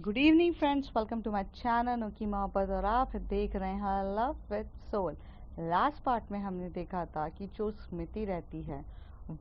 Good evening friends, welcome to my channel नुकी मोहब्बत और आप देख रहे हैं love with soul. Last part में हमने देखा था कि जो स्मृति रहती है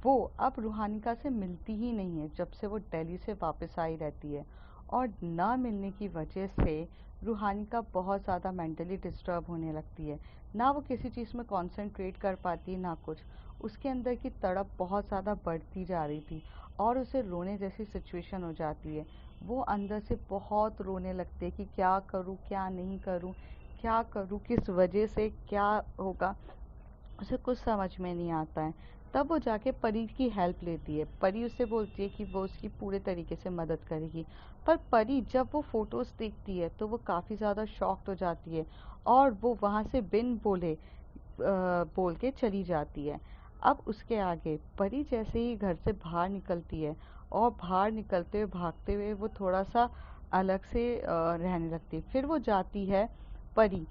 वो अब रूहानिका से मिलती ही नहीं है जब से वो दिल्ली से वापस आई रहती है। और ना मिलने की वजह से रूहानिका बहुत ज़्यादा मेंटली डिस्टर्ब होने लगती है। ना वो किसी चीज़ में कंसंट्रेट कर पाती, ना कुछ। उसके अंदर की तड़प बहुत ज़्यादा बढ़ती जा रही थी और उसे रोने जैसी सिचुएशन हो जाती है। वो अंदर से बहुत रोने लगते हैं कि क्या करूँ, क्या नहीं करूँ, क्या करूँ, किस वजह से क्या होगा, उसे कुछ समझ में नहीं आता है। तब वो जाके परी की हेल्प लेती है। परी उसे बोलती है कि वो उसकी पूरे तरीके से मदद करेगी। पर परी जब वो फोटोज़ देखती है तो वो काफ़ी ज़्यादा शॉक्ड हो जाती है और वो वहाँ से बिन बोले बोल के चली जाती है। अब उसके आगे परी जैसे ही घर से बाहर निकलती है और बाहर निकलते हुए भागते हुए वो थोड़ा सा अलग से रहने लगती है। फिर वो जाती है परी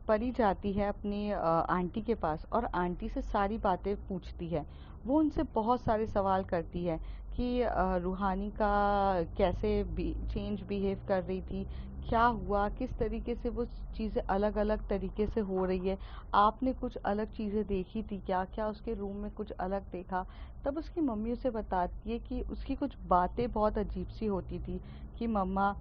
परी जाती है अपनी आंटी के पास और आंटी से सारी बातें पूछती है। वो उनसे बहुत सारे सवाल करती है कि रूहानी का कैसे चेंज बिहेव कर रही थी, क्या हुआ, किस तरीके से वो चीज़ें अलग अलग तरीके से हो रही है, आपने कुछ अलग चीज़ें देखी थी क्या, क्या उसके रूम में कुछ अलग देखा। तब उसकी मम्मी उसे बताती है कि उसकी कुछ बातें बहुत अजीब सी होती थी कि मम्मा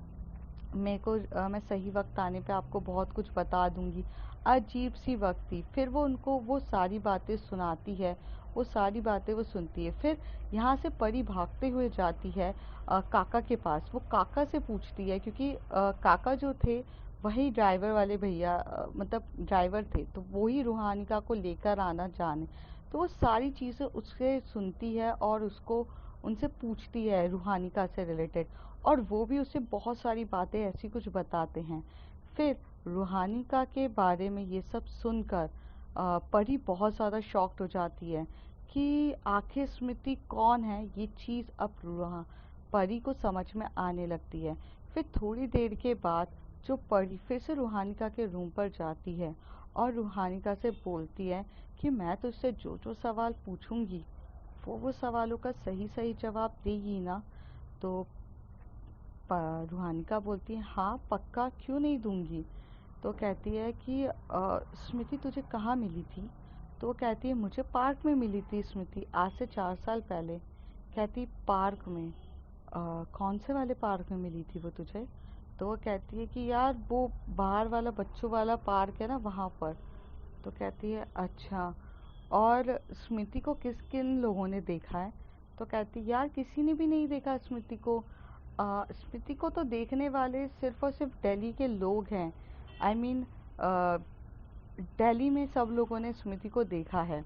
मेरे को मैं सही वक्त आने पे आपको बहुत कुछ बता दूंगी। अजीब सी वक्त थी। फिर वो उनको वो सारी बातें सुनाती है, वो सारी बातें वो सुनती है। फिर यहाँ से परी भागते हुए जाती है काका के पास। वो काका से पूछती है क्योंकि काका जो थे वही ड्राइवर वाले भैया, मतलब ड्राइवर थे, तो वो ही रूहानिका को लेकर आना जाने। तो वो सारी चीज़ें उससे सुनती है और उसको उनसे पूछती है रूहानिका से रिलेटेड। और वो भी उसे बहुत सारी बातें ऐसी कुछ बताते हैं। फिर रूहानिका के बारे में ये सब सुनकर परी बहुत ज़्यादा शॉक्ड हो जाती है कि आखिर स्मृति कौन है। ये चीज़ अब परी को समझ में आने लगती है। फिर थोड़ी देर के बाद जो परी फिर से रूहानिका के रूम पर जाती है और रूहानिका से बोलती है कि मैं तुझसे जो जो सवाल पूछूंगी वो सवालों का सही सही जवाब देगी ना। तो रूहानिका बोलती है हाँ पक्का, क्यों नहीं दूंगी। तो कहती है कि स्मृति तुझे कहाँ मिली थी। तो वो कहती है मुझे पार्क में मिली थी स्मृति, आज से 4 साल पहले। कहती पार्क में, कौन से वाले पार्क में मिली थी वो तुझे। तो वो कहती है कि यार वो बाहर वाला बच्चों वाला पार्क है ना, वहाँ पर। तो कहती है अच्छा, और स्मृति को किस किन लोगों ने देखा है। तो कहती यार किसी ने भी नहीं देखा स्मृति को। स्मृति को तो देखने वाले सिर्फ और सिर्फ दिल्ली के लोग हैं। आई मीन दिल्ली में सब लोगों ने स्मृति को देखा है।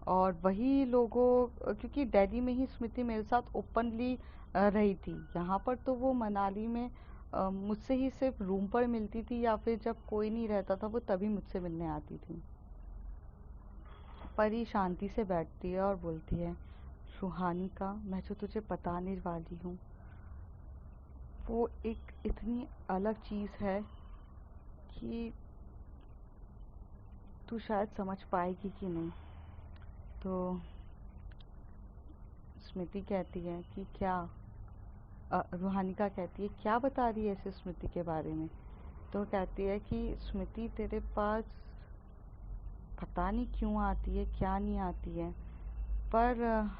और वही लोगों, क्योंकि दिल्ली में ही स्मृति मेरे साथ ओपनली रही थी। यहाँ पर तो वो मनाली में मुझसे ही सिर्फ रूम पर मिलती थी या फिर जब कोई नहीं रहता था वो तभी मुझसे मिलने आती थी। परी शांति से बैठती है और बोलती है रूहानिका, मैं जो तुझे बताने वाली हूँ वो एक इतनी अलग चीज़ है कि तू शायद समझ पाएगी कि नहीं। तो स्मृति कहती है कि क्या, रूहानिका कहती है क्या बता रही है इसे स्मृति के बारे में। तो कहती है कि स्मृति तेरे पास पता नहीं क्यों आती है, क्या नहीं आती है, पर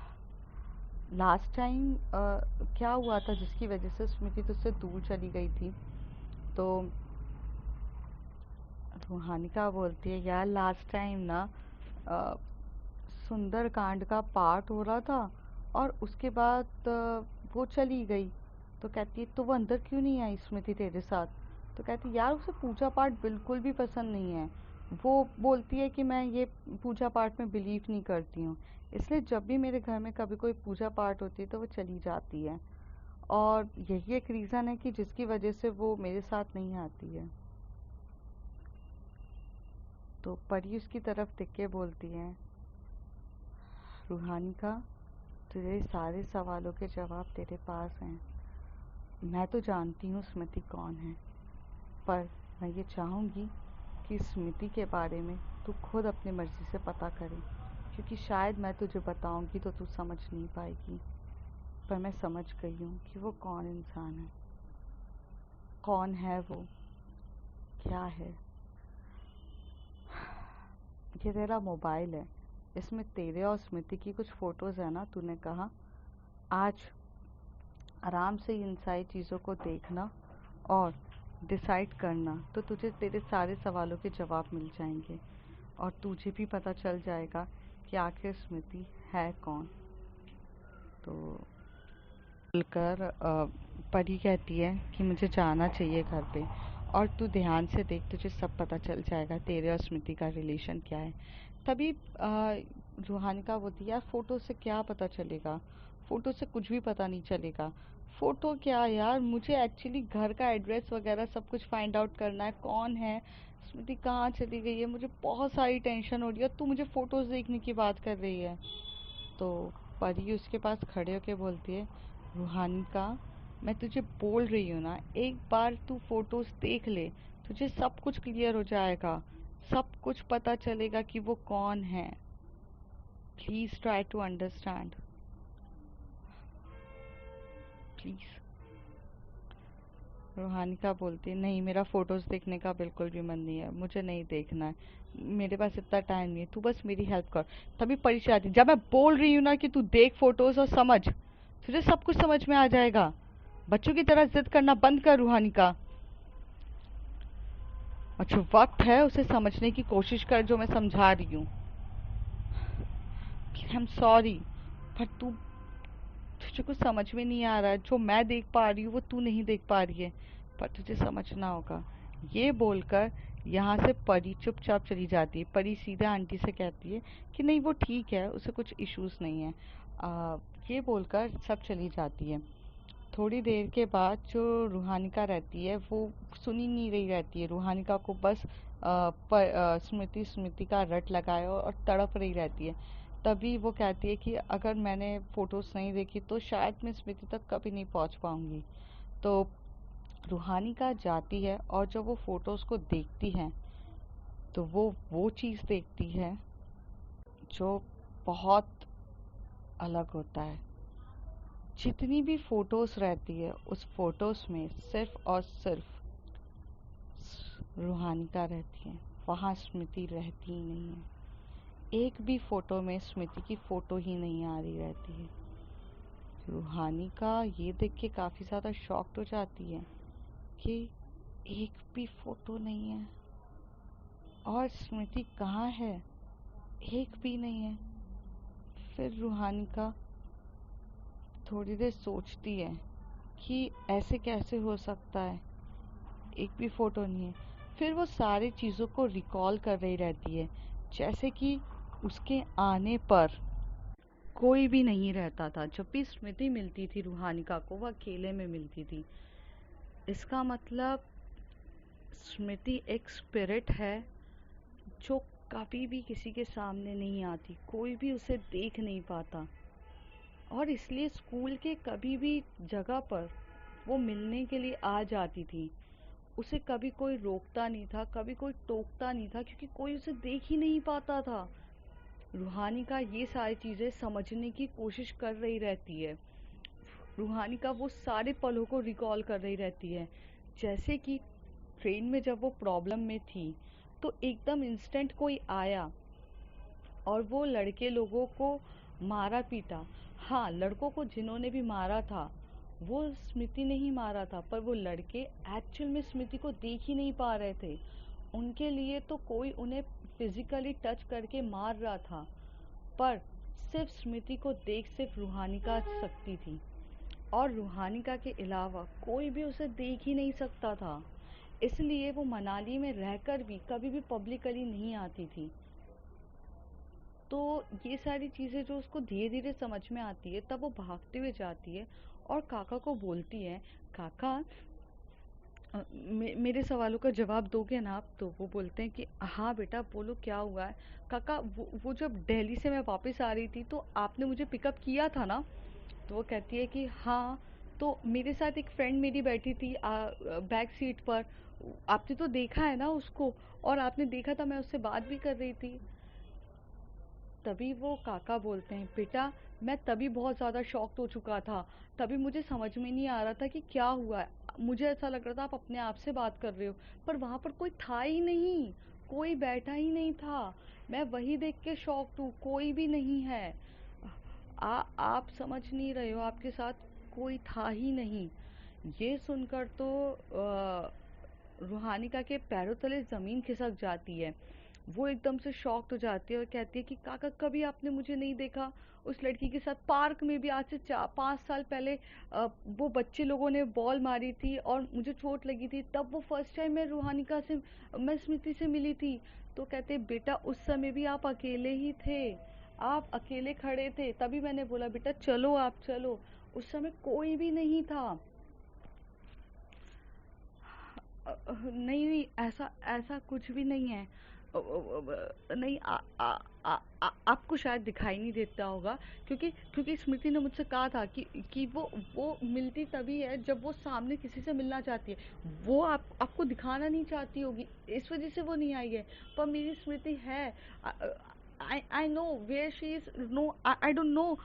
लास्ट टाइम क्या हुआ था जिसकी वजह से स्मृति तुझसे दूर चली गई थी। तो रूहानिका बोलती है यार लास्ट टाइम ना अ, सुंदर कांड का पाठ हो रहा था और उसके बाद वो चली गई। तो कहती है तो वो अंदर क्यों नहीं आई स्मृति तेरे साथ। तो कहती यार उसे पूजा पाठ बिल्कुल भी पसंद नहीं है। वो बोलती है कि मैं ये पूजा पाठ में बिलीव नहीं करती हूँ, इसलिए जब भी मेरे घर में कभी कोई पूजा पाठ होती है तो वो चली जाती है। और यही एक रीज़न है कि जिसकी वजह से वो मेरे साथ नहीं आती है। तो परी उसकी तरफ देख के बोलती है रूहानिका, तेरे सारे सवालों के जवाब तेरे पास हैं। मैं तो जानती हूँ स्मृति कौन है, पर मैं ये चाहूँगी कि स्मृति के बारे में तू खुद अपनी मर्ज़ी से पता करे, क्योंकि शायद मैं तुझे बताऊँगी तो तू समझ नहीं पाएगी। पर मैं समझ गई हूँ कि वो कौन इंसान है। कौन है वो, क्या है। ये तेरा मोबाइल है, इसमें तेरे और स्मृति की कुछ फोटोज है ना। तूने कहा आज आराम से इन सारी चीज़ों को देखना और डिसाइड करना, तो तुझे तेरे सारे सवालों के जवाब मिल जाएंगे और तुझे भी पता चल जाएगा कि आखिर स्मृति है कौन। तो बोलकर परी कहती है कि मुझे जाना चाहिए घर पे, और तू ध्यान से देख, तुझे सब पता चल जाएगा तेरे और स्मृति का रिलेशन क्या है। तभी रूहानी का बोलती है, यार फ़ोटो से क्या पता चलेगा, फ़ोटो से कुछ भी पता नहीं चलेगा। फ़ोटो क्या यार, मुझे एक्चुअली घर का एड्रेस वगैरह सब कुछ फाइंड आउट करना है, कौन है स्मृति, कहाँ चली गई है, मुझे बहुत सारी टेंशन हो रही है, तू मुझे फ़ोटोज़ देखने की बात कर रही है। तो परी उसके पास खड़े होके बोलती है, रूहानी का, मैं तुझे बोल रही हूँ ना, एक बार तू फोटोज देख ले, तुझे सब कुछ क्लियर हो जाएगा, सब कुछ पता चलेगा कि वो कौन है। Please try to understand, please. Ruhani का बोलती है, नहीं, मेरा फोटोज देखने का बिल्कुल भी मन नहीं है, मुझे नहीं देखना है, मेरे पास इतना टाइम नहीं है, तू बस मेरी हेल्प कर। तभी परी आती, जब मैं बोल रही हूँ ना कि तू देख फोटोज और समझ, तुझे सब कुछ समझ में आ जाएगा। बच्चों की तरह जिद करना बंद कर रूहानी का, और जो वक्त है उसे समझने की कोशिश कर जो मैं समझा रही हूँ। आई एम सॉरी, पर तुझे कुछ समझ में नहीं आ रहा है, जो मैं देख पा रही हूँ वो तू नहीं देख पा रही है, पर तुझे समझना होगा। ये बोलकर यहाँ से परी चुपचाप चली जाती है। परी सीधे आंटी से कहती है कि नहीं, वो ठीक है, उसे कुछ इश्यूज नहीं है। ये बोलकर सब चली जाती है। थोड़ी देर के बाद जो रूहानिका रहती है वो सुनी नहीं रही रहती है, रूहानिका को बस स्मृति स्मृति का रट लगाए और तड़प रही रहती है। तभी वो कहती है कि अगर मैंने फोटोज नहीं देखी तो शायद मैं स्मृति तक कभी नहीं पहुंच पाऊंगी। तो रूहानिका जाती है और जब वो फोटोज को देखती है तो वो चीज़ देखती है जो बहुत अलग होता है। जितनी भी फोटोज रहती है उस फोटोज में सिर्फ और सिर्फ रूहानिका रहती है, वहाँ स्मृति रहती ही नहीं है। एक भी फोटो में स्मृति की फोटो ही नहीं आ रही रहती है। रूहानिका ये देख के काफ़ी ज़्यादा शॉक्ड हो जाती है कि एक भी फोटो नहीं है, और स्मृति कहाँ है, एक भी नहीं है। फिर रूहानिका थोड़ी देर सोचती है कि ऐसे कैसे हो सकता है, एक भी फोटो नहीं है। फिर वो सारी चीज़ों को रिकॉल कर रही रहती है, जैसे कि उसके आने पर कोई भी नहीं रहता था। जब भी स्मृति मिलती थी रूहानिका को, वह अकेले में मिलती थी। इसका मतलब स्मृति एक स्पिरिट है जो कभी भी किसी के सामने नहीं आती, कोई भी उसे देख नहीं पाता, और इसलिए स्कूल के कभी भी जगह पर वो मिलने के लिए आ जाती थी। उसे कभी कोई रोकता नहीं था, कभी कोई टोकता नहीं था, क्योंकि कोई उसे देख ही नहीं पाता था। रूहानिका ये सारी चीज़ें समझने की कोशिश कर रही रहती है। रूहानिका वो सारे पलों को रिकॉल कर रही रहती है, जैसे कि ट्रेन में जब वो प्रॉब्लम में थी तो एकदम इंस्टेंट कोई आया और वो लड़के लोगों को मारा पीटा। हाँ, लड़कों को जिन्होंने भी मारा था वो स्मृति ने ही मारा था, पर वो लड़के एक्चुअल में स्मृति को देख ही नहीं पा रहे थे। उनके लिए तो कोई उन्हें फिजिकली टच करके मार रहा था, पर सिर्फ स्मृति को देख सिर्फ रूहानिका सकती थी, और रूहानिका के अलावा कोई भी उसे देख ही नहीं सकता था। इसलिए वो मनाली में रहकर भी कभी भी पब्लिकली नहीं आती थी। तो ये सारी चीज़ें जो उसको धीरे धीरे समझ में आती है, तब वो भागते हुए जाती है और काका को बोलती है, काका मेरे सवालों का जवाब दोगे ना आप? तो वो बोलते हैं कि हाँ बेटा बोलो, क्या हुआ है। काका, वो जब दिल्ली से मैं वापस आ रही थी तो आपने मुझे पिकअप किया था ना? तो वो कहती है कि हाँ, तो मेरे साथ एक फ्रेंड मेरी बैठी थी बैक सीट पर, आपने तो देखा है ना उसको, और आपने देखा था मैं उससे बात भी कर रही थी। तभी वो काका बोलते हैं, बेटा मैं तभी बहुत ज़्यादा शॉक्ड हो चुका था, तभी मुझे समझ में नहीं आ रहा था कि क्या हुआ है। मुझे ऐसा लग रहा था आप अपने आप से बात कर रहे हो, पर वहाँ पर कोई था ही नहीं, कोई बैठा ही नहीं था। मैं वही देख के शॉक्ड हूँ, कोई भी नहीं है। आप समझ नहीं रहे हो, आपके साथ कोई था ही नहीं। ये सुनकर तो रूहानिका के पैरों तले ज़मीन खिसक जाती है। वो एकदम से शॉक्ड हो जाती है और कहती है कि काका कभी आपने मुझे नहीं देखा उस लड़की के साथ पार्क में भी, आज से 4-5 साल पहले वो बच्चे लोगों ने बॉल मारी थी और मुझे चोट लगी थी, तब वो फर्स्ट टाइम मैं स्मृति से मिली थी। तो कहते बेटा उस समय भी आप अकेले ही थे, आप अकेले खड़े थे, तभी मैंने बोला बेटा चलो आप चलो, उस समय कोई भी नहीं था। नहीं नहीं, ऐसा ऐसा कुछ भी नहीं है। नहीं, आपको शायद दिखाई नहीं देता होगा, क्योंकि क्योंकि स्मृति ने मुझसे कहा था कि वो मिलती तभी है जब वो सामने किसी से मिलना चाहती है। वो आपको दिखाना नहीं चाहती होगी, इस वजह से वो नहीं आई है। पर मेरी स्मृति है। I know where she is. No, I don't know.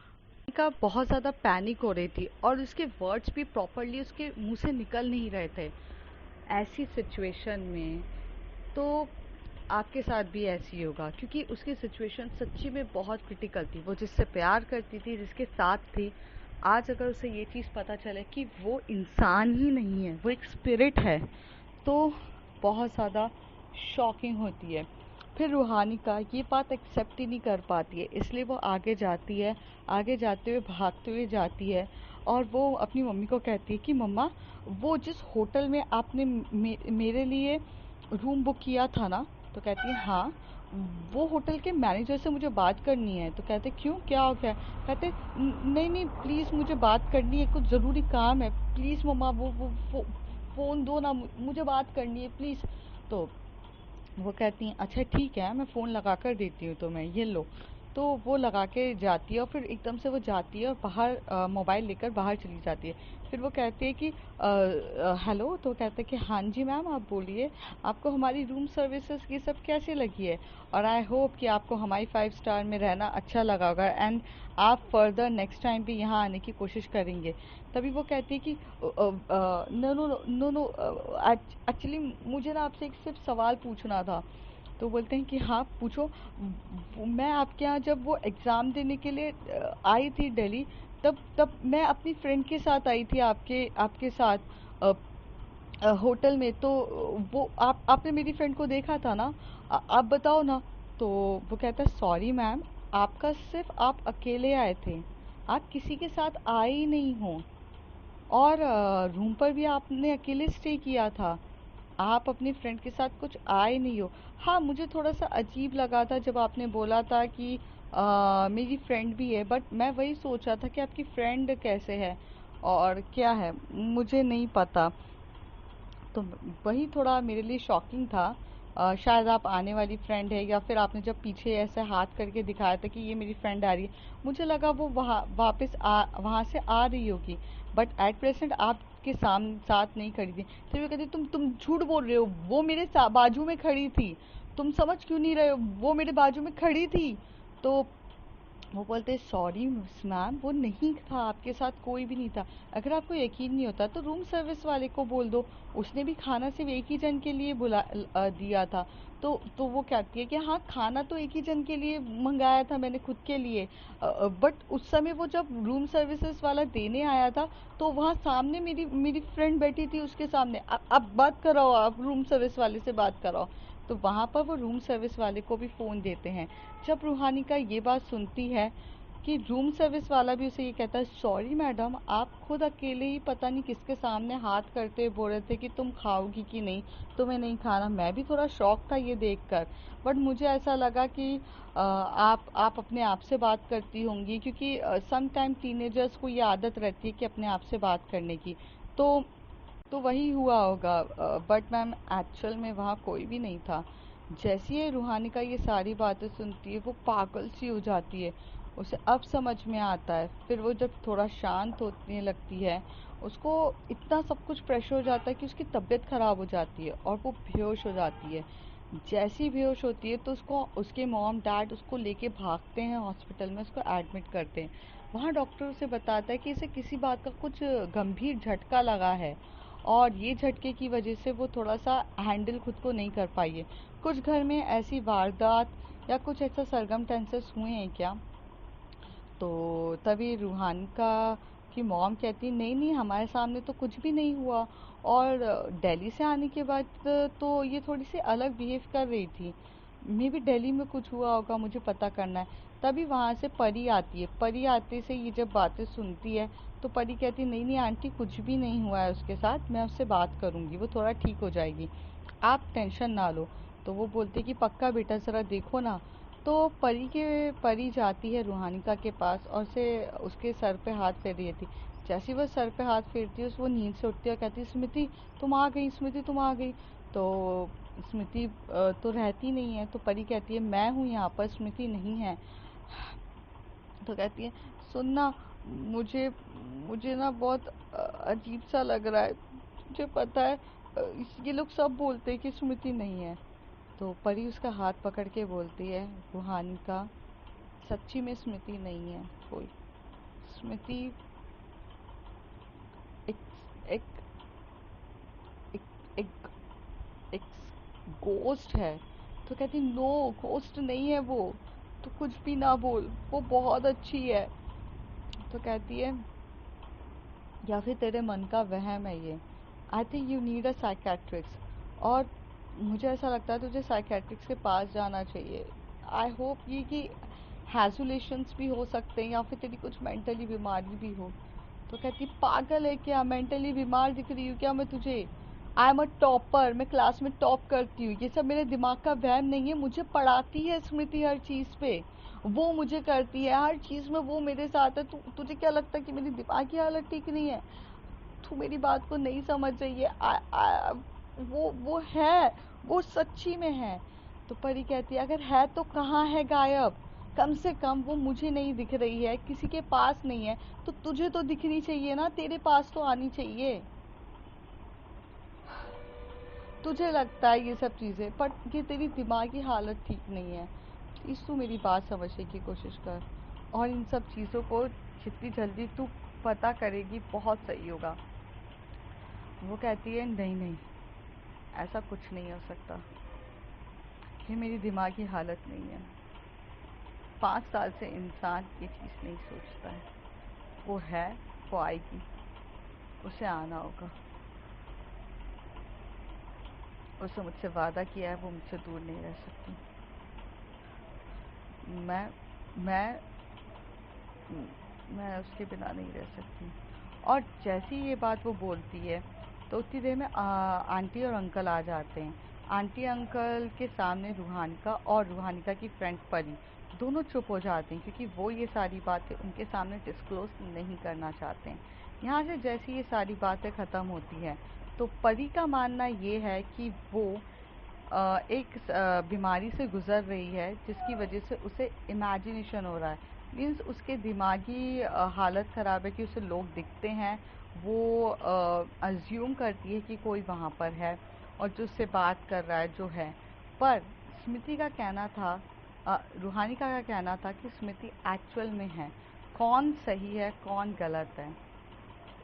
का बहुत ज़्यादा पैनिक हो रही थी और उसके वर्ड्स भी प्रॉपरली उसके मुंह से निकल नहीं रहे थे। ऐसी सिचुएशन में तो आपके साथ भी ऐसी ही होगा, क्योंकि उसकी सिचुएशन सच्ची में बहुत क्रिटिकल थी। वो जिससे प्यार करती थी, जिसके साथ थी, आज अगर उसे ये चीज़ पता चले कि वो इंसान ही नहीं है, वो एक स्पिरिट है, तो बहुत ज़्यादा शॉकिंग होती है। फिर रूहानी का ये बात एक्सेप्ट ही नहीं कर पाती है, इसलिए वो आगे जाती है, आगे जाते हुए भागते हुए जाती है और वो अपनी मम्मी को कहती है कि मम्मा, वो जिस होटल में आपने मेरे लिए रूम बुक किया था ना। तो कहती है हाँ, वो होटल के मैनेजर से मुझे बात करनी है। तो कहते क्यों, क्या हो गया? कहते नहीं नहीं प्लीज़ मुझे बात करनी है, कुछ ज़रूरी काम है, प्लीज़ मम्मा वो फ़ोन दो ना, मुझे बात करनी है प्लीज़। तो वो कहती हैं अच्छा ठीक है, मैं फ़ोन लगा कर देती हूँ तुम्हें, ये लो। तो वो लगा के जाती है और फिर एकदम से वो जाती है और बाहर मोबाइल लेकर बाहर चली जाती है। फिर वो कहती है कि हेलो। तो कहते हैं कि हाँ जी मैम, आप बोलिए, आपको हमारी रूम सर्विसेज ये सब कैसी लगी है, और आई होप कि आपको हमारी 5 स्टार में रहना अच्छा लगा होगा एंड आप फर्दर नेक्स्ट टाइम भी यहाँ आने की कोशिश करेंगे। तभी वो कहती है कि no no no no, actually मुझे ना आपसे एक सिर्फ सवाल पूछना था। तो बोलते हैं कि हाँ पूछो। मैं आपके यहाँ जब वो एग्ज़ाम देने के लिए आई थी दिल्ली, तब तब मैं अपनी फ्रेंड के साथ आई थी, आपके आपके साथ होटल में। तो वो आपने मेरी फ्रेंड को देखा था ना, आप बताओ ना। तो वो कहता है सॉरी मैम, आपका सिर्फ आप अकेले आए थे, आप किसी के साथ आए ही नहीं हो, और रूम पर भी आपने अकेले स्टे किया था, आप अपनी फ्रेंड के साथ कुछ आए नहीं हो। हाँ, मुझे थोड़ा सा अजीब लगा था जब आपने बोला था कि मेरी फ्रेंड भी है, बट मैं वही सोच रहा था कि आपकी फ्रेंड कैसे है और क्या है, मुझे नहीं पता। तो वही थोड़ा मेरे लिए शॉकिंग था। शायद आप आने वाली फ्रेंड है, या फिर आपने जब पीछे ऐसे हाथ करके दिखाया था कि ये मेरी फ्रेंड आ रही है, मुझे लगा वो वापस वहाँ से आ रही होगी, बट एट प्रेजेंट आपके साथ नहीं खड़ी थी। फिर वो कहती तुम झूठ बोल रहे हो, वो मेरे बाजू में खड़ी थी, तुम समझ क्यों नहीं रहे हो, वो मेरे बाजू में खड़ी थी। तो वो बोलते सॉरी मैम, वो नहीं था, आपके साथ कोई भी नहीं था। अगर आपको यकीन नहीं होता तो रूम सर्विस वाले को बोल दो, उसने भी खाना सिर्फ एक ही जन के लिए दिया था। तो वो कहती है कि हाँ, खाना तो एक ही जन के लिए मंगाया था मैंने, खुद के लिए, बट उस समय वो जब रूम सर्विसेज वाला देने आया था, तो वहाँ सामने मेरी मेरी फ्रेंड बैठी थी, उसके सामने। अब बात कराओ, आप रूम सर्विस वाले से बात कराओ। तो वहाँ पर वो रूम सर्विस वाले को भी फ़ोन देते हैं। जब रूहानी का ये बात सुनती है कि रूम सर्विस वाला भी उसे ये कहता है सॉरी मैडम, आप खुद अकेले ही पता नहीं किसके सामने हाथ करते बोल रहे थे कि तुम खाओगी कि नहीं, तुम्हें नहीं खाना। मैं भी थोड़ा शॉक था ये देखकर, बट मुझे ऐसा लगा कि आप अपने आप से बात करती होंगी, क्योंकि सम टाइम टीनेजर्स को ये आदत रहती है कि अपने आप से बात करने की। तो वही हुआ होगा, बट मैम एक्चुअल में वहाँ कोई भी नहीं था। जैसे ही रूहानी का ये सारी बातें सुनती है, वो पागल सी हो जाती है। उसे अब समझ में आता है। फिर वो जब थोड़ा शांत होने लगती है, उसको इतना सब कुछ प्रेशर हो जाता है कि उसकी तबीयत ख़राब हो जाती है और वो बेहोश हो जाती है। जैसी बेहोश होती है तो उसको उसके मॉम डैड उसको लेके भागते हैं हॉस्पिटल में, उसको एडमिट करते हैं। वहाँ डॉक्टर उसे बताता है कि इसे किसी बात का कुछ गंभीर झटका लगा है और ये झटके की वजह से वो थोड़ा सा हैंडल खुद को नहीं कर पाई है। कुछ घर में ऐसी वारदात या कुछ ऐसा सरगमस्टेंसेस हुए हैं क्या? तो तभी रूहानी का की मॉम कहती है नहीं नहीं, हमारे सामने तो कुछ भी नहीं हुआ, और दिल्ली से आने के बाद तो ये थोड़ी सी अलग बिहेव कर रही थी, मे बी दिल्ली में कुछ हुआ होगा, मुझे पता करना है। तभी वहाँ से परी आती है। परी आते से ये जब बातें सुनती है तो परी कहती है नहीं नहीं आंटी, कुछ भी नहीं हुआ है उसके साथ, मैं उससे बात करूँगी, वो थोड़ा ठीक हो जाएगी, आप टेंशन ना लो। तो वो बोलती कि पक्का बेटा, ज़रा देखो ना। तो परी जाती है रूहानिका के पास और से उसके सर पे हाथ फेर रही थी। जैसे ही वो सर पे हाथ फेरती है, वो नींद से उठती है और कहती है स्मृति तुम आ गई, स्मृति तुम आ गई। तो स्मृति तो रहती नहीं है। तो परी कहती है मैं हूँ यहाँ पर, स्मृति नहीं है। तो कहती है सुनना, मुझे मुझे ना बहुत अजीब सा लग रहा है, मुझे पता है ये लोग सब बोलते हैं कि स्मृति नहीं है। तो परी उसका हाथ पकड़ के बोलती है रूहानी का, सच्ची में स्मृति नहीं है कोई, स्मृति एक एक एक एक, एक गोस्ट है। तो कहती नो, गोस्ट नहीं है वो, तो कुछ भी ना बोल, वो बहुत अच्छी है। तो कहती है या फिर तेरे मन का वहम है ये, I think you need a psychiatrics, और मुझे ऐसा लगता है तुझे साइकेट्रिक्स के पास जाना चाहिए। आई होप ये कि हैजुलेशंस भी हो सकते हैं या फिर तेरी कुछ मेंटली बीमारी भी हो। तो कहती पागल है क्या, मेंटली बीमार दिख रही हूँ क्या मैं तुझे? आई एम अ टॉपर, मैं क्लास में टॉप करती हूँ, ये सब मेरे दिमाग का वहम नहीं है, मुझे पढ़ाती है स्मृति हर चीज़ पे, वो मुझे करती है हर चीज़ में, वो मेरे साथ है। तुझे क्या लगता है कि मेरी दिमाग की हालत ठीक नहीं है? तू मेरी बात को नहीं समझ रही है। वो है, वो सच्ची में है। तो परी कहती है अगर है तो कहाँ है गायब? कम से कम वो मुझे नहीं दिख रही है, किसी के पास नहीं है, तो तुझे तो दिखनी चाहिए ना, तेरे पास तो आनी चाहिए। तुझे लगता है ये सब चीज़ें, पर ये तेरी दिमागी हालत ठीक नहीं है। प्लीज़ तू मेरी बात समझने की कोशिश कर, और इन सब चीज़ों को जितनी जल्दी तू पता करेगी बहुत सही होगा। वो कहती है नहीं नहीं, ऐसा कुछ नहीं हो सकता, ये मेरी दिमागी हालत नहीं है। 5 साल से इंसान ये चीज़ नहीं सोचता है, वो है, वो आएगी, उसे आना होगा, उसने मुझसे वादा किया है, वो मुझसे दूर नहीं रह सकती। मैं मैं मैं उसके बिना नहीं रह सकती। और जैसी ये बात वो बोलती है तो उतनी देर में आंटी और अंकल आ जाते हैं। आंटी अंकल के सामने रूहानिका और रूहानिका की फ्रेंड परी दोनों चुप हो जाते हैं, क्योंकि वो ये सारी बातें उनके सामने डिस्क्लोज नहीं करना चाहते हैं। यहाँ से जैसी ये सारी बातें ख़त्म होती हैं तो परी का मानना ये है कि वो एक बीमारी से गुज़र रही है जिसकी वजह से उसे इमेजिनेशन हो रहा है। मीन्स उसके दिमागी हालत ख़राब है कि उसे लोग दिखते हैं, वो अज्यूम करती है कि कोई वहाँ पर है और जो उससे बात कर रहा है जो है। पर स्मृति का कहना था, रूहानिका का कहना था कि स्मृति एक्चुअल में है। कौन सही है कौन गलत है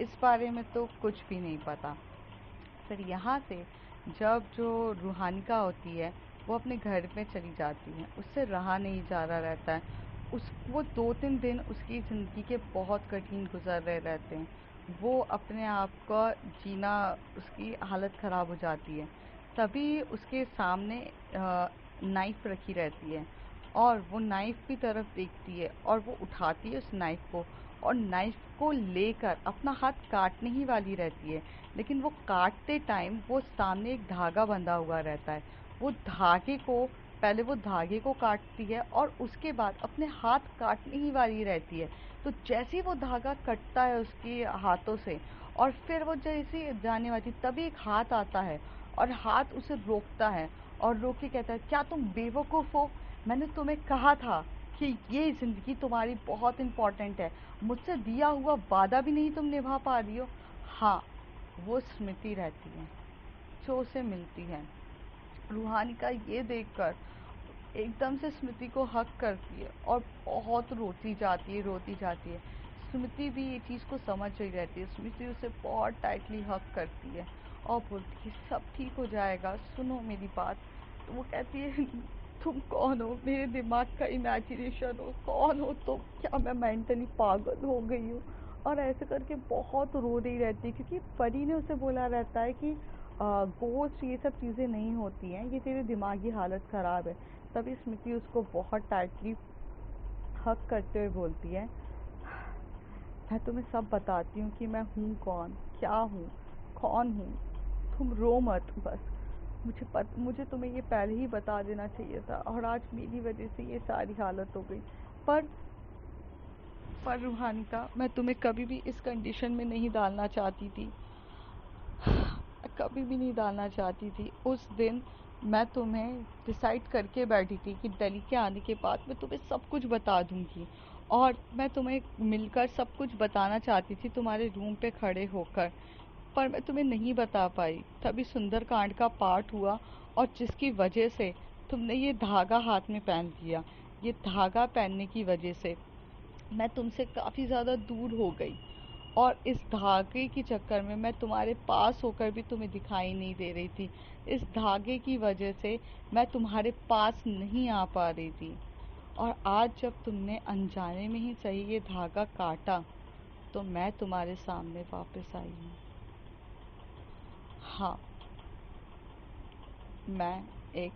इस बारे में तो कुछ भी नहीं पता। फिर यहाँ से जब जो रूहानिका होती है वो अपने घर में चली जाती है, उससे रहा नहीं जा रहा रहता है। उस वो 2-3 दिन उसकी ज़िंदगी के बहुत कठिन गुजर रहे रहते हैं। वो अपने आप का जीना, उसकी हालत ख़राब हो जाती है। तभी उसके सामने नाइफ़ रखी रहती है और वो नाइफ़ की तरफ देखती है और वो उठाती है उस नाइफ़ को, और नाइफ़ को लेकर अपना हाथ काटने ही वाली रहती है। लेकिन वो काटते टाइम वो सामने एक धागा बंधा हुआ रहता है। वो धागे को पहले वो धागे को काटती है और उसके बाद अपने हाथ काटने ही वाली रहती है। तो जैसे ही वो धागा कटता है उसके हाथों से और फिर वो जैसे ही जाने वाली तभी एक हाथ आता है और हाथ उसे रोकता है और रोक के कहता है क्या तुम बेवकूफ़ हो? मैंने तुम्हें कहा था कि ये ज़िंदगी तुम्हारी बहुत इम्पोर्टेंट है। मुझसे दिया हुआ वादा भी नहीं तुम निभा पा रही हो। हाँ, वो स्मृति रहती है जो उसे मिलती है। रूहानिका ये देखकर एकदम से स्मृति को हक करती है और बहुत रोती जाती है, रोती जाती है। स्मृति भी ये चीज़ को समझ रही रहती है। स्मृति उसे बहुत टाइटली हग करती है और बोलती है सब ठीक हो जाएगा, सुनो मेरी बात। तो वो कहती है तुम कौन हो, मेरे दिमाग का इमेजिनेशन हो, कौन हो तुम, क्या मैं मेंटली पागल हो गई हूँ। और ऐसे करके बहुत रो रही रहती है, क्योंकि परी ने उसे बोला रहता है कि गोस्ट ये सब चीज़ें नहीं होती हैं, ये तेरी दिमागी हालत ख़राब है। तभी स्मृति उसको बहुत टाइटली हक करते हुए बोलती है मैं तुम्हें सब बताती हूँ कि मैं हूँ कौन, क्या हूँ, कौन हूँ। तुम रो मत बस। मुझे तुम्हें ये पहले ही बता देना चाहिए था, और आज मेरी वजह से ये सारी हालत हो गई। पर पर रूहानिका, मैं तुम्हें कभी भी इस कंडीशन में नहीं डालना चाहती थी, कभी भी नहीं डालना चाहती थी। उस दिन मैं तुम्हें डिसाइड करके बैठी थी कि दिल्ली के आने के बाद मैं तुम्हें सब कुछ बता दूंगी, और मैं तुम्हें मिलकर सब कुछ बताना चाहती थी तुम्हारे रूम पे खड़े होकर, पर मैं तुम्हें नहीं बता पाई। तभी सुंदरकांड का पाठ हुआ, और जिसकी वजह से तुमने ये धागा हाथ में पहन लिया, ये धागा पहनने की वजह से मैं तुमसे काफ़ी ज़्यादा दूर हो गई, और इस धागे के चक्कर में मैं तुम्हारे पास होकर भी तुम्हें दिखाई नहीं दे रही थी। इस धागे की वजह से मैं तुम्हारे पास नहीं आ पा रही थी, और आज जब तुमने अनजाने में ही सही ये धागा काटा, तो मैं तुम्हारे सामने वापस आई हूँ। हाँ, मैं एक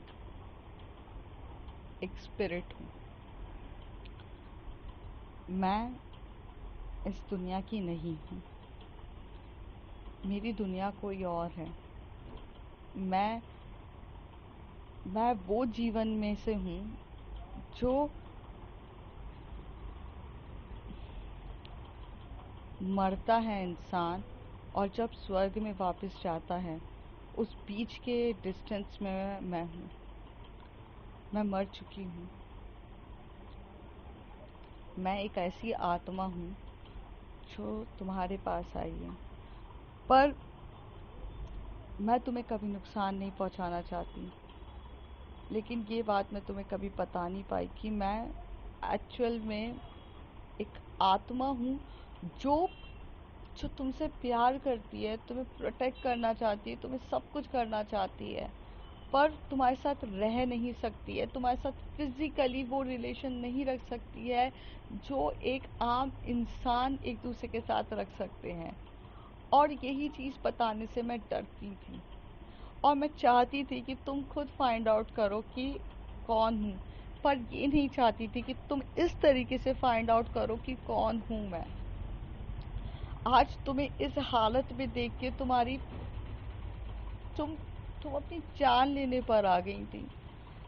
स्पिरिट हूँ। मैं इस दुनिया की नहीं हूँ, मेरी दुनिया कोई और है। मैं मैं वो जीवन में से हूँ जो मरता है इंसान, और जब स्वर्ग में वापस जाता है, उस बीच के डिस्टेंस में मैं हूँ। मैं मर चुकी हूँ। मैं एक ऐसी आत्मा हूँ जो तुम्हारे पास आई है, पर मैं तुम्हें कभी नुकसान नहीं पहुँचाना चाहती। लेकिन ये बात मैं तुम्हें कभी बता नहीं पाई कि मैं एक्चुअल में एक आत्मा हूँ जो जो तुमसे प्यार करती है, तुम्हें प्रोटेक्ट करना चाहती है, तुम्हें सब कुछ करना चाहती है, पर तुम्हारे साथ रह नहीं सकती है, तुम्हारे साथ फिजिकली वो रिलेशन नहीं रख सकती है जो एक आम इंसान एक दूसरे के साथ रख सकते हैं। और यही चीज़ बताने से मैं डरती थी, और मैं चाहती थी कि तुम खुद फाइंड आउट करो कि कौन हूँ, पर ये नहीं चाहती थी कि तुम इस तरीके से फाइंड आउट करो कि कौन हूँ मैं। आज तुम्हें इस हालत में देख के तुम तुम अपनी जान लेने पर आ गई थी।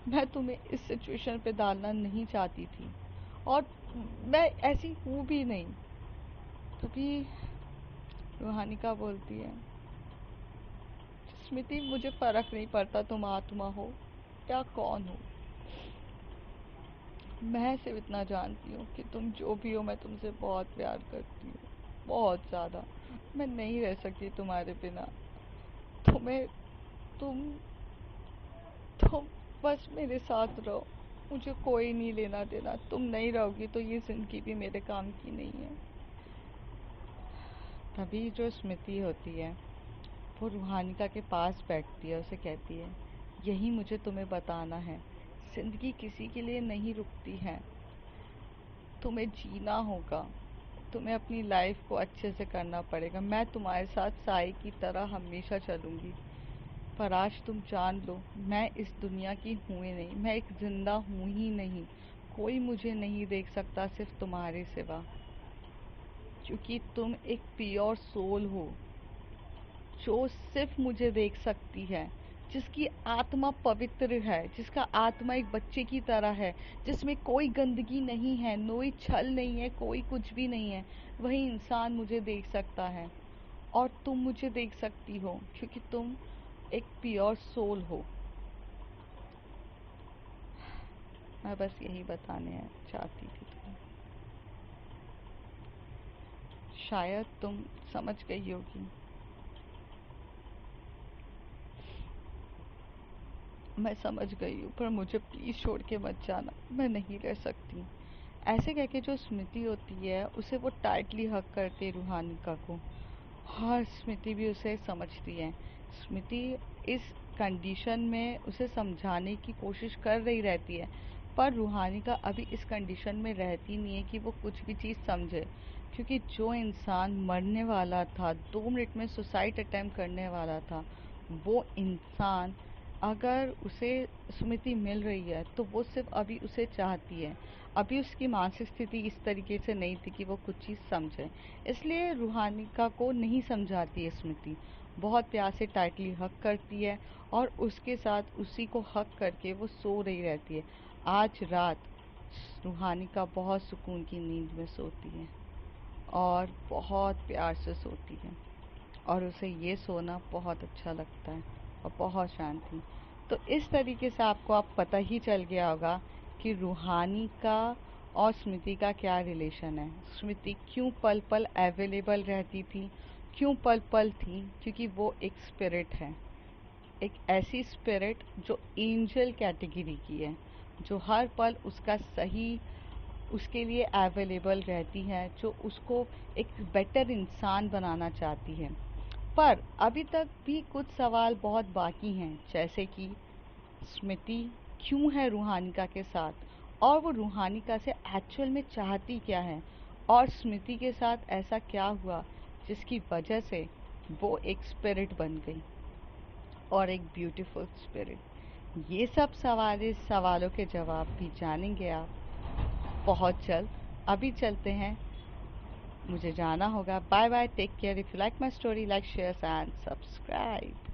मैं तुम्हें इस सिचुएशन पे डालना नहीं चाहती थी, और मैं ऐसी हूँ भी नहीं। तभी रूहानिका बोलती है स्मृति, मुझे फर्क नहीं पड़ता तुम आत्मा हो या कौन हो, मैं सिर्फ इतना जानती हूँ कि तुम जो भी हो, मैं तुमसे बहुत प्यार करती हूँ, बहुत ज़्यादा। मैं नहीं रह सकती तुम्हारे बिना। तुम्हें तुम तुम बस मेरे साथ रहो, मुझे कोई नहीं लेना देना। तुम नहीं रहोगी तो ये ज़िंदगी भी मेरे काम की नहीं है। तभी जो स्मृति होती है वो रूहानिका के पास बैठती है, उसे कहती है यही मुझे तुम्हें बताना है, ज़िंदगी किसी के लिए नहीं रुकती है, तुम्हें जीना होगा, तुम्हें अपनी लाइफ को अच्छे से करना पड़ेगा। मैं तुम्हारे साथ साई की तरह हमेशा चलूँगी, पर आज तुम जान लो मैं इस दुनिया की हूँ ही नहीं, मैं एक ज़िंदा हूँ ही नहीं। कोई मुझे नहीं देख सकता सिर्फ तुम्हारे सिवा, क्योंकि तुम एक प्योर सोल हो जो सिर्फ मुझे देख सकती है, जिसकी आत्मा पवित्र है, जिसका आत्मा एक बच्चे की तरह है, जिसमें कोई गंदगी नहीं है, कोई छल नहीं है, कोई कुछ भी नहीं है। वही इंसान मुझे देख सकता है, और तुम मुझे देख सकती हो क्योंकि तुम एक प्योर सोल हो। मैं बस यही बताने चाहती थी तुम्हें। शायद तुम समझ गई होगी। मैं समझ गई हूँ, पर मुझे प्लीज़ छोड़ के मत जाना, मैं नहीं रह सकती। ऐसे कह के जो स्मृति होती है उसे वो टाइटली हग करती है रूहानिका को। और स्मृति भी उसे समझती है। स्मृति इस कंडीशन में उसे समझाने की कोशिश कर रही रहती है, पर रूहानिका अभी इस कंडीशन में रहती नहीं है कि वो कुछ भी चीज़ समझे, क्योंकि जो इंसान मरने वाला था, 2 मिनट में सुसाइड अटेम्प्ट करने वाला था, वो इंसान अगर उसे स्मृति मिल रही है तो वो सिर्फ अभी उसे चाहती है। अभी उसकी मानसिक स्थिति इस तरीके से नहीं थी कि वो कुछ चीज़ समझे, इसलिए रूहानिका को नहीं समझाती है स्मृति। बहुत प्यार से टाइटली हग करती है और उसके साथ उसी को हग करके वो सो रही रहती है। आज रात रूहानिका बहुत सुकून की नींद में सोती है और बहुत प्यार से सोती है, और उसे ये सोना बहुत अच्छा लगता है और बहुत शांति। तो इस तरीके से आपको अब पता ही चल गया होगा कि रूहानी का और स्मृति का क्या रिलेशन है। स्मृति क्यों पल पल अवेलेबल रहती थी, क्यों पल पल थी, क्योंकि वो एक स्पिरिट है, एक ऐसी स्पिरिट जो एंजल कैटेगरी की है, जो हर पल उसका सही उसके लिए अवेलेबल रहती है, जो उसको एक बेटर इंसान बनाना चाहती है। पर अभी तक भी कुछ सवाल बहुत बाकी हैं, जैसे कि स्मृति क्यों है रूहानिका के साथ, और वो रूहानिका से एक्चुअल में चाहती क्या है, और स्मृति के साथ ऐसा क्या हुआ जिसकी वजह से वो एक स्पिरिट बन गई और एक ब्यूटीफुल स्पिरिट। ये सब सवालों के जवाब भी जानेंगे आप बहुत जल्द। अभी चलते हैं, मुझे जाना होगा। Bye bye, take care. If you like my story, like share and subscribe.